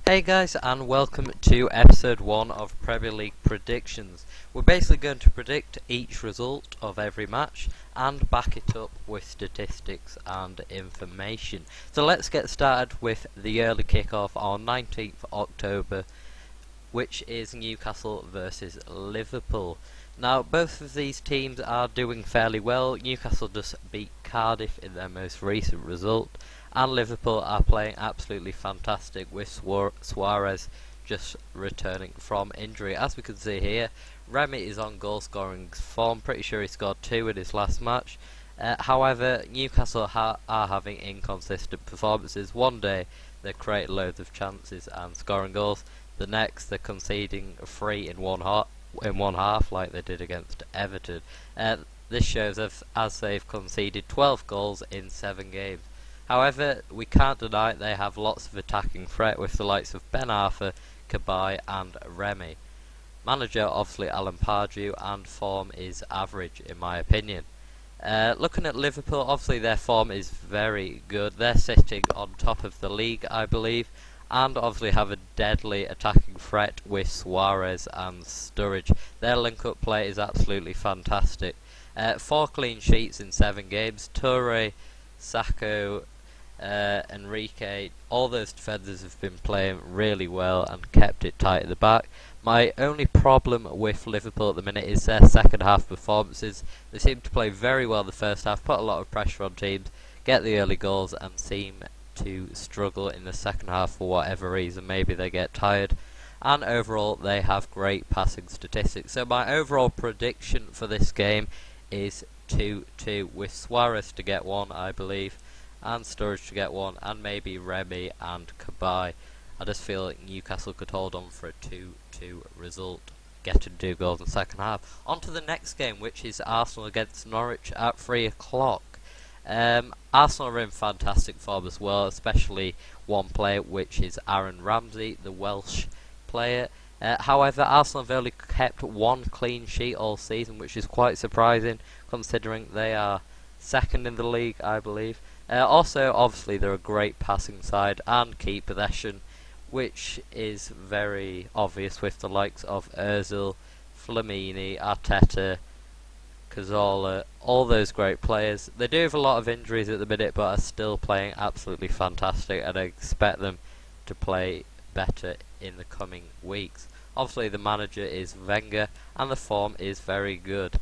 Hey guys, and welcome to episode 1 of Premier League predictions. We're basically going to predict each result of every match and back it up with statistics and information. So let's get started with the early kickoff on 19th October, which is Newcastle versus Liverpool. Now, both of these teams are doing fairly well. Newcastle just beat Cardiff in their most recent result, and Liverpool are playing absolutely fantastic with Suarez just returning from injury. As we can see here, Remy is on goal scoring form. Pretty sure he scored 2 in his last match. However, Newcastle are having inconsistent performances. One day they create loads of chances and scoring goals. The next they're conceding 3 in one half like they did against Everton. This shows as they've conceded 12 goals in 7 games. However, we can't deny they have lots of attacking threat with the likes of Ben Arthur, Cabaye and Remy. Manager obviously Alan Pardew, and form is average in my opinion. Looking at Liverpool, obviously their form is very good. They're sitting on top of the league, I believe, and obviously have a deadly attacking threat with Suarez and Sturridge. Their link-up play is absolutely fantastic. 4 clean sheets in 7 games. Toure, Sacco, Enrique, all those defenders have been playing really well and kept it tight at the back. My only problem with Liverpool at the minute is their second half performances. They seem to play very well the first half, put a lot of pressure on teams, get the early goals, and seem to struggle in the second half for whatever reason. Maybe they get tired, and overall they have great passing statistics. So my overall prediction for this game is 2-2 with Suarez to get 1, I believe, and Sturridge to get 1, and maybe Remy and Cabaye. I just feel like Newcastle could hold on for a 2-2 result, getting 2 goals in the second half. On to the next game, which is Arsenal against Norwich at 3 o'clock. Arsenal are in fantastic form as well, especially one player, which is Aaron Ramsey, the Welsh player. However, Arsenal have only kept 1 clean sheet all season, which is quite surprising considering they are second in the league, I believe. Also, obviously, they're a great passing side and keep possession, which is very obvious with the likes of Ozil, Flamini, Arteta, Cazorla, all those great players. They do have a lot of injuries at the minute, but are still playing absolutely fantastic, and I expect them to play better in the coming weeks. Obviously, the manager is Wenger, and the form is very good.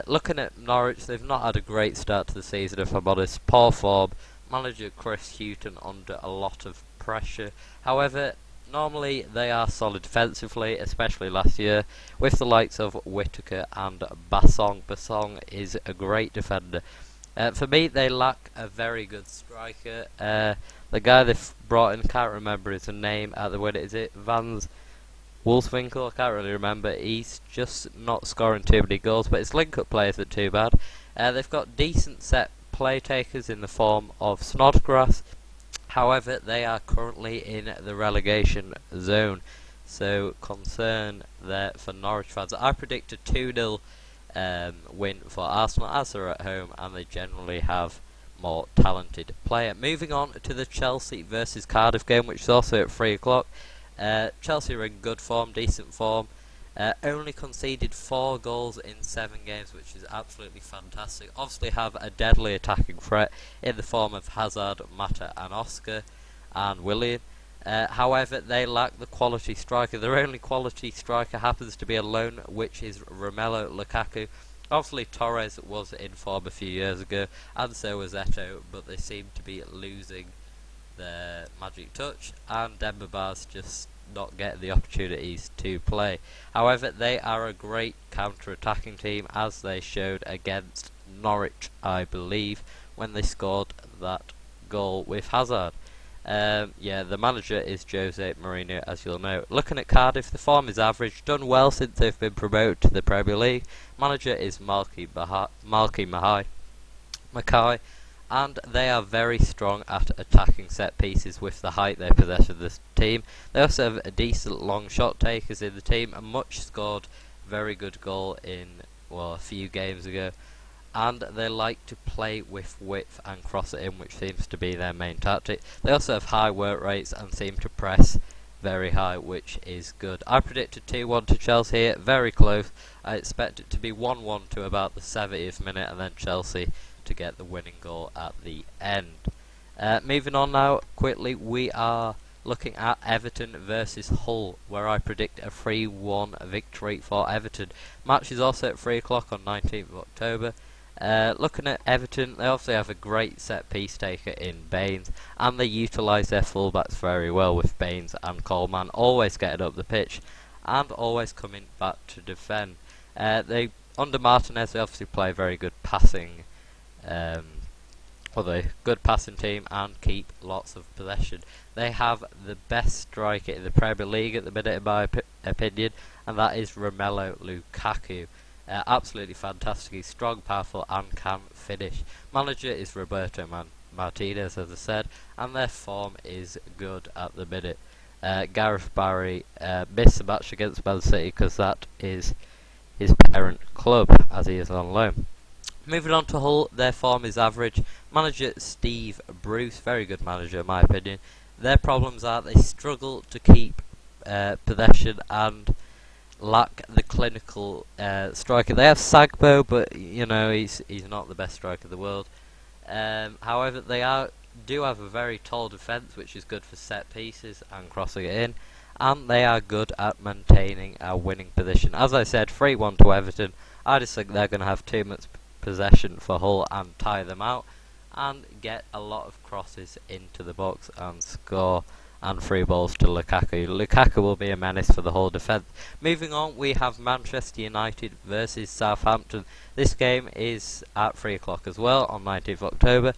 Looking at Norwich, they've not had a great start to the season, if I'm honest. Poor form. Manager Chris Hughton under a lot of pressure. However, normally they are solid defensively, especially last year, with the likes of Whittaker and Bassong. Bassong is a great defender. For me, they lack a very good striker. The guy they've brought in, can't remember his name at the minute. Is it Vans Wolfswinkel? I can't really remember. He's just not scoring too many goals, but his link-up play isn't too bad. They've got decent set play takers in the form of Snodgrass. However, they are currently in the relegation zone, so concern there for Norwich fans. I predict a 2-0 win for Arsenal, as they're at home and they generally have more talented player. Moving on to the Chelsea versus Cardiff game, which is also at 3 o'clock. Chelsea are in good form, decent form. Only conceded 4 goals in 7 games, which is absolutely fantastic. Obviously have a deadly attacking threat in the form of Hazard, Mata and Oscar and Willian. However, they lack the quality striker. Their only quality striker happens to be a loan, which is Romelu Lukaku. Obviously Torres was in form a few years ago, and so was Eto'o, but they seem to be losing their magic touch, and Demba Ba's just not getting the opportunities to play. However, they are a great counter-attacking team, as they showed against Norwich, I believe, when they scored that goal with Hazard. The manager is Jose Mourinho, as you'll know. Looking at Cardiff, the form is average, done well since they've been promoted to the Premier League. Manager is Malky Mackay, and they are very strong at attacking set pieces with the height they possess of this team. They also have a decent long shot takers in the team, and Much scored a very good goal in a few games ago. And they like to play with width and cross it in, which seems to be their main tactic. They also have high work rates and seem to press very high, which is good. I predicted 2-1 to Chelsea here, very close. I expect it to be 1-1 to about the 70th minute, and then Chelsea to get the winning goal at the end. Moving on now, quickly, we are looking at Everton versus Hull, where I predict a 3-1 victory for Everton. Match is also at 3 o'clock on 19th of October. Looking at Everton, they obviously have a great set-piece taker in Baines, and they utilise their fullbacks very well, with Baines and Coleman always getting up the pitch and always coming back to defend. Under Martinez, they obviously play very good passing, good passing team, and keep lots of possession. They have the best striker in the Premier League at the minute, in my opinion, and that is Romelu Lukaku. Absolutely fantastic. He's strong, powerful, and can finish. Manager is Roberto Martinez, as I said, and their form is good at the minute. Gareth Barry missed the match against Man City because that is his parent club, as he is on loan. Moving on to Hull, their form is average. Manager Steve Bruce, very good manager in my opinion. Their problems are they struggle to keep possession and lack the clinical striker. They have Sagbo, but you know he's not the best striker in the world. However, they do have a very tall defence, which is good for set pieces and crossing it in, and they are good at maintaining a winning position. As I said, 3-1 to Everton. I just think they're going to have too much possession for Hull and tire them out, and get a lot of crosses into the box and score, and free balls to Lukaku. Lukaku will be a menace for the whole defence. Moving on, we have Manchester United versus Southampton. This game is at 3 o'clock as well on 19th October.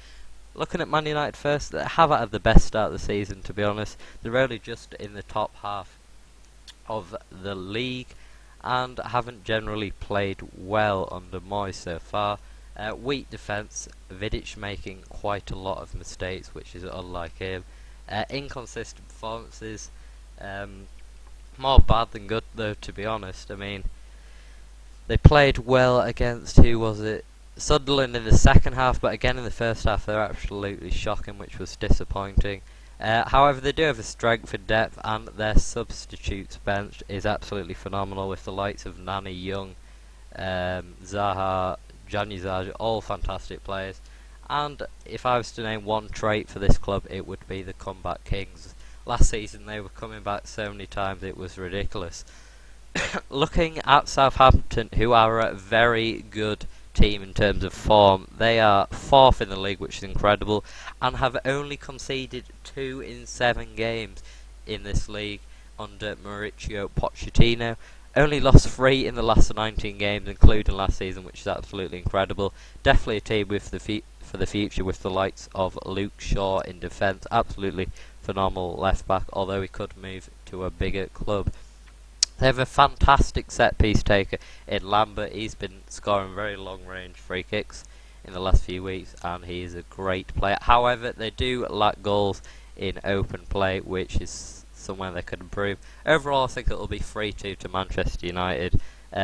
Looking at Man United first, they haven't had the best start of the season, to be honest. They're only just in the top half of the league and haven't generally played well under Moyes so far. Weak defence, Vidic making quite a lot of mistakes, which is unlike him. Inconsistent performances, more bad than good though, to be honest. I mean, they played well against, who was it? Sunderland in the second half, but again in the first half they're absolutely shocking, which was disappointing. However, they do have a strength in depth, and their substitutes bench is absolutely phenomenal, with the likes of Nani Young, Zaha, Januzaj, all fantastic players. And if I was to name one trait for this club, it would be the comeback kings. Last season they were coming back so many times it was ridiculous. Looking at Southampton, who are a very good team in terms of form, they are 4th in the league, which is incredible, and have only conceded 2 in 7 games in this league under Mauricio Pochettino. Only lost 3 in the last 19 games, including last season, which is absolutely incredible. Definitely a team with for the future, with the likes of Luke Shaw in defence. Absolutely phenomenal left back, although he could move to a bigger club. They have a fantastic set piece taker in Lambert. He's been scoring very long range free kicks in the last few weeks, and he is a great player. However, they do lack goals in open play, which is somewhere they could improve. Overall, I think it will be 3-2 to Manchester United.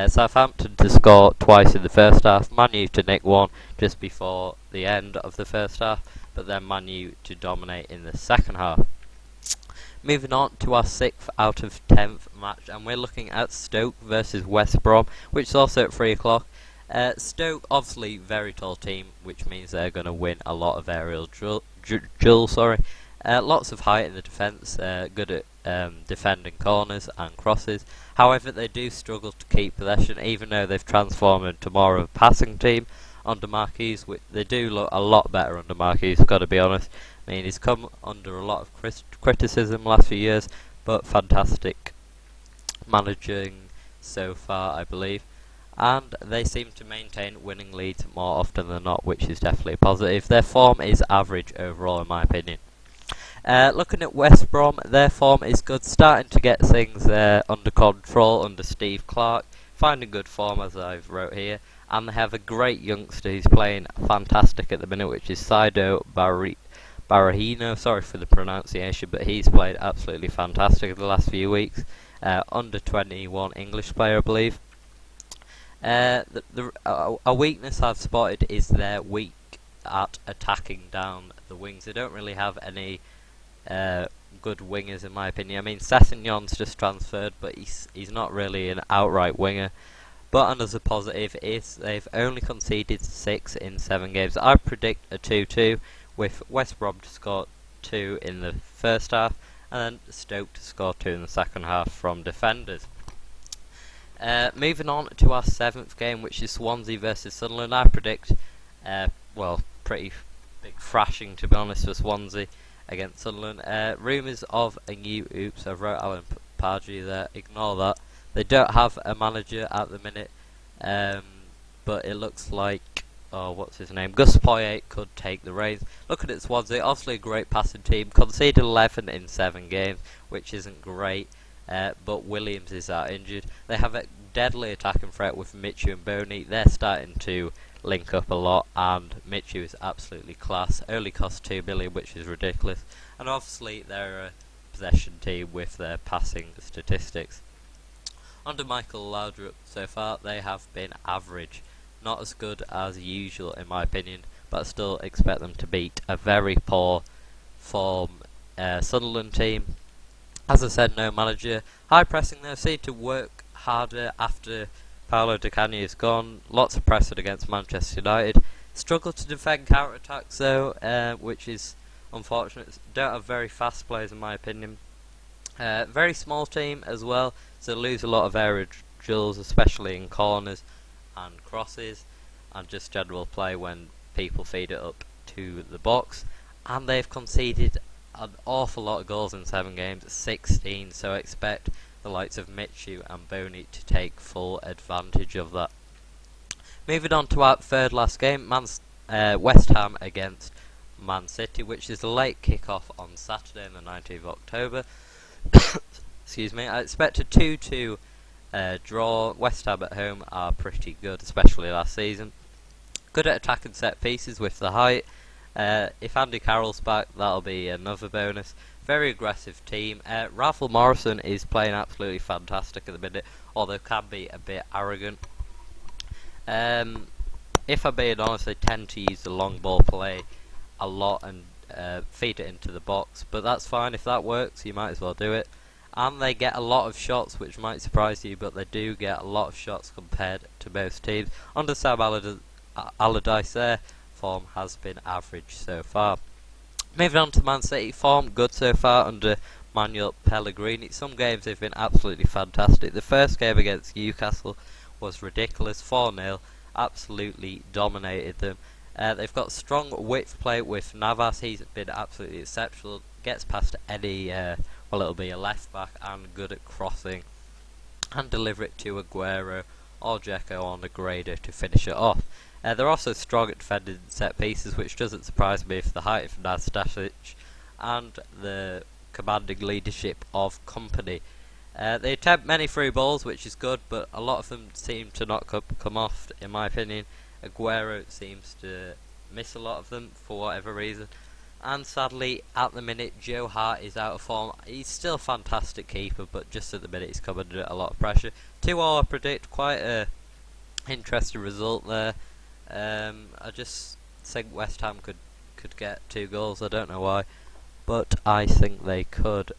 Southampton to score twice in the first half, Man U to nick one just before the end of the first half, but then Man U to dominate in the second half. Moving on to our 6th out of 10th match, and we're looking at Stoke versus West Brom, which is also at 3 o'clock. Stoke, obviously, very tall team, which means they're going to win a lot of aerial duels. Lots of height in the defence, good at defending corners and crosses. However, they do struggle to keep possession, even though they've transformed into more of a passing team under Marquis. They do look a lot better under Marquis, got to be honest. I mean, he's come under a lot of criticism last few years, but fantastic managing so far, I believe. And they seem to maintain winning leads more often than not, which is definitely positive. Their form is average overall, in my opinion. Looking at West Brom, their form is good, starting to get things under control under Steve Clarke, finding good form, as I've wrote here, and they have a great youngster who's playing fantastic at the minute, which is Saido Barahino, sorry for the pronunciation, but he's played absolutely fantastic in the last few weeks. Under 21 English player, I believe. A weakness I've spotted is they're weak at attacking down the wings. They don't really have any good wingers in my opinion. I mean, Sessegnon's just transferred, but he's not really an outright winger. But another positive is they've only conceded 6 in 7 games. I predict a 2-2 with West Brom to score 2 in the first half and then Stoke to score 2 in the second half from defenders. Moving on to our 7th game, which is Swansea versus Sunderland. I predict, pretty big thrashing to be honest for Swansea against Sunderland. Rumours of a new I've wrote Alan Pardew there, ignore that. They don't have a manager at the minute, but it looks like, what's his name? Gus Poyet could take the reins. Looking at Swansea, obviously a great passing team. Conceded 11 in 7 games, which isn't great, but Williams is out injured. They have a deadly attacking threat with Michu and Boney. They're starting to link up a lot, and Michu is absolutely class. Only cost 2 million, which is ridiculous. And obviously they're a possession team with their passing statistics. Under Michael Carrick so far, they have been average. Not as good as usual in my opinion, but I still expect them to beat a very poor form Sunderland team. As I said, no manager. High pressing though, seem to work harder after Paolo Di Canio is gone. Lots of pressing against Manchester United. Struggle to defend counter-attacks though, which is unfortunate. Don't have very fast players in my opinion. Very small team as well, so lose a lot of area drills, especially in corners and crosses, and just general play when people feed it up to the box. And they've conceded an awful lot of goals in 7 games, 16, so I expect the likes of Michu and Boney to take full advantage of that. Moving on to our third last game, West Ham against Man City, which is a late kick-off on Saturday, the 19th of October. Excuse me. I expect a 2-2 draw. West Ham at home are pretty good, especially last season. Good at attacking set pieces with the height. If Andy Carroll's back, that'll be another bonus. Very aggressive team. Ralph Morrison is playing absolutely fantastic at the minute, although can be a bit arrogant. If I'm being honest, they tend to use the long ball play a lot and feed it into the box, but that's fine. If that works, you might as well do it. And they get a lot of shots, which might surprise you, but they do get a lot of shots compared to most teams. Under Sam Allardyce, their form has been average so far. Moving on to Man City, form good so far under Manuel Pellegrini. Some games they've been absolutely fantastic. The first game against Newcastle was ridiculous, 4-0, absolutely dominated them. They've got strong width play with Navas. He's been absolutely exceptional. Gets past any, it'll be a left back, and good at crossing and deliver it to Aguero or Dzeko on the grader to finish it off. They're also strong at defending set pieces, which doesn't surprise me for the height of Nastasic and the commanding leadership of Company. They attempt many through balls, which is good, but a lot of them seem to not come off, in my opinion. Aguero seems to miss a lot of them for whatever reason. And sadly, at the minute, Joe Hart is out of form. He's still a fantastic keeper, but just at the minute he's come under a lot of pressure. 2-0, I predict quite a interesting result there. I just think West Ham could get 2 goals. I don't know why, but I think they could.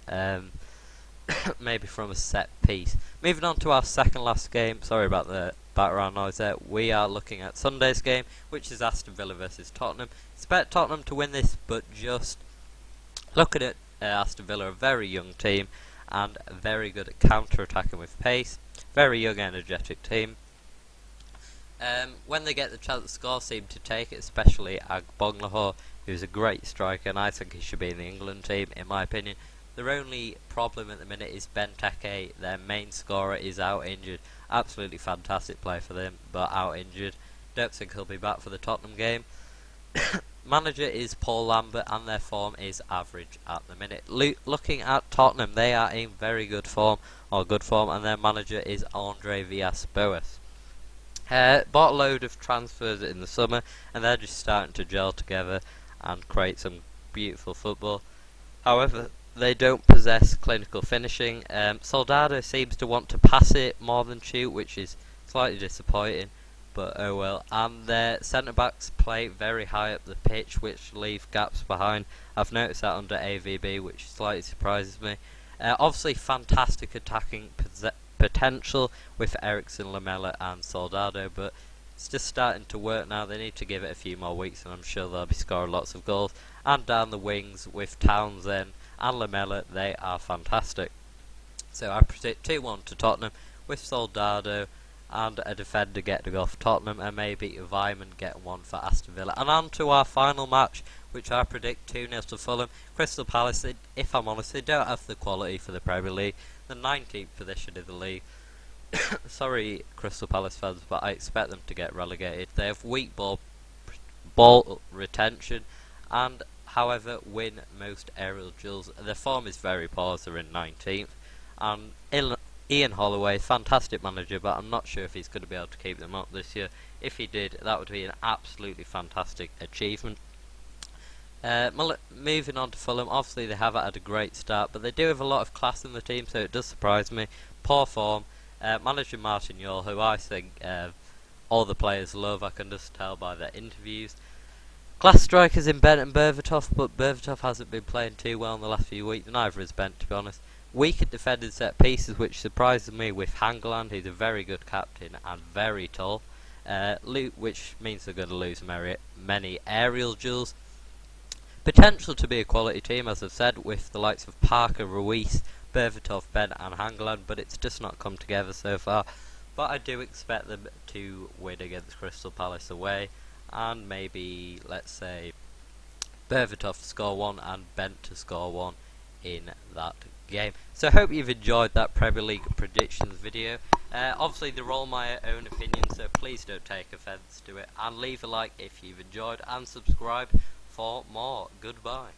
Maybe from a set piece. Moving on to our second last game. Sorry about the background noise there. We are looking at Sunday's game, which is Aston Villa versus Tottenham. Expect Tottenham to win this, but just looking at Aston Villa, a very young team and very good at counter-attacking with pace. Very young, energetic team. When they get the chance to score, seem to take it, especially Agbonlahor, who's a great striker, and I think he should be in the England team, in my opinion. Their only problem at the minute is Benteke. Their main scorer is out injured. Absolutely fantastic play for them, but out injured. Don't think he'll be back for the Tottenham game. Manager is Paul Lambert, and their form is average at the minute. Looking at Tottenham, they are in very good form, and their manager is Andre Villas-Boas. Bought a load of transfers in the summer, and they're just starting to gel together and create some beautiful football. However, they don't possess clinical finishing. Soldado seems to want to pass it more than shoot, which is slightly disappointing. but oh well. And their centre backs play very high up the pitch, which leave gaps behind. I've noticed that under AVB, which slightly surprises me. Obviously, fantastic attacking potential with Eriksen, Lamela, and Soldado, but it's just starting to work now. They need to give it a few more weeks, and I'm sure they'll be scoring lots of goals. And down the wings with Townsend and Lamela, they are fantastic. So I predict 2-1 to Tottenham with Soldado and a defender getting off Tottenham, and maybe Vyman getting one for Aston Villa. And on to our final match, which I predict 2-0 to Fulham. Crystal Palace, if I'm honest, they don't have the quality for the Premier League. The 19th position in the league. Sorry, Crystal Palace fans, but I expect them to get relegated. They have weak ball retention, and however win most aerial duels. Their form is very poor, as they're in 19th. And Ian Holloway, fantastic manager, but I'm not sure if he's going to be able to keep them up this year. If he did, that would be an absolutely fantastic achievement. Moving on to Fulham, obviously they haven't had a great start, but they do have a lot of class in the team, so it does surprise me. Poor form. Manager Martin Yule, who I think all the players love, I can just tell by their interviews. Class strikers in Bent and Berbatov, but Berbatov hasn't been playing too well in the last few weeks, neither has Bent, to be honest. Weak at defending set pieces, which surprises me with Hangeland, who's a very good captain and very tall, which means they're going to lose many aerial duels. Potential to be a quality team, as I've said, with the likes of Parker, Ruiz, Berbatov, Ben and Hangeland, but it's just not come together so far. But I do expect them to win against Crystal Palace away, and maybe, let's say, Berbatov to score one and Bent to score one in that game. So I hope you've enjoyed that Premier League predictions video. Obviously they're all my own opinions, so please don't take offence to it, and leave a like if you've enjoyed, and subscribe for more. Goodbye.